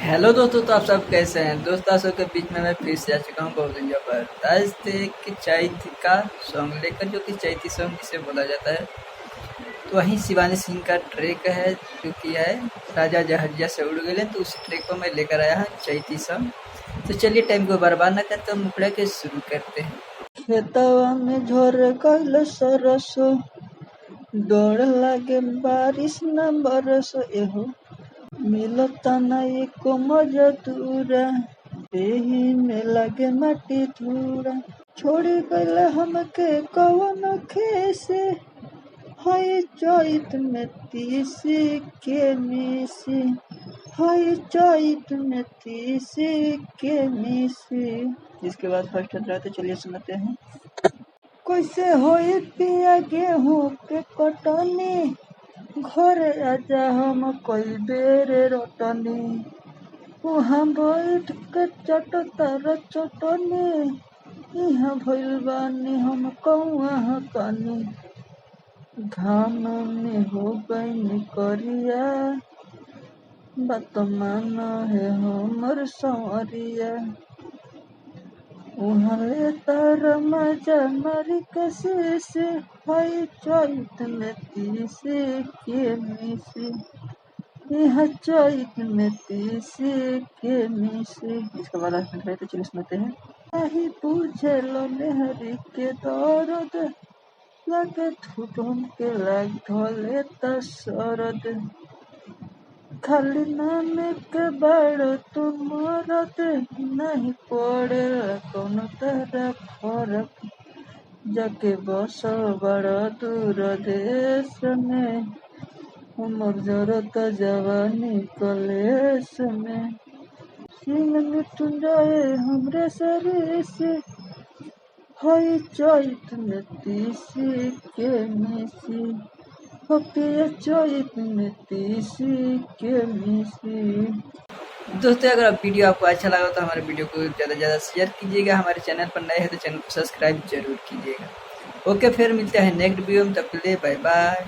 Hello दोस्तों, तो आप सब कैसे हैं दोस्तों। के बीच में मैं फिर से आ चुका हूँ बहुत दिन पर। आज थे कि चैती का सॉन्ग लेकर, जो कि चैती सॉन्ग जिसे बोला जाता है। तो वहीं शिवानी सिंह का ट्रैक है जो कि है राजा जहरिया से उड़ गए, तो उस ट्रैक को मैं लेकर आया हूँ चैती सॉन्ग। तो चलिए टाइम को बर्बाद न करते हम मुखड़ा के शुरू करते हैं। खेतवा में झोर गइल सरसो, डर लागे बारिश न बरसो। एहो मिलता ना एको मजदूरा, एही में लागे माटी धूरा। छोड़ी गइल हमके कवन खेसे, हई चैत में तीसी के मिसी, हई चैत में तीसी के मिसी। इसके बाद फर्स्ट रहते, चलिए सुनते हैं। कैसे होई पिया गेहूं के कटनी, घर आजा हम कई बेर रोटनी। उहाँ बैठ के चटतर चटनी, इहाँ भइल बानी हम कौआ कनी। घाम में हो गइनी करिया, बात मान है हमर संवरिया। उहले तार मजा मारी कसी से, हई चैत में तीसी के मिसी, यह चैत में तीसी के मिसी। इसके बाद तो चलिए सुनते हैं। नहीं पूछे लो नेहरी के दर्द, लगे ठुटुन के लाग धोले सरद। खाली नाम के बड़ तुम मरद, नहीं पड़े कौनो तरह फरक। जाके बस बड़ दूर देश में, उमर जरत जवानी कलेश में। सिंह मृत्युंजय हमरे शरीर से, हई चैत में तीसी के मिसी, पिया चैत में तीसी के मिसी। दोस्तों, अगर आप वीडियो आपको अच्छा लगा तो हमारे वीडियो को ज़्यादा से ज़्यादा शेयर कीजिएगा। हमारे चैनल पर नए हैं तो चैनल को सब्सक्राइब जरूर कीजिएगा। ओके, फिर मिलते हैं नेक्स्ट वीडियो में, तब के लिए बाय बाय।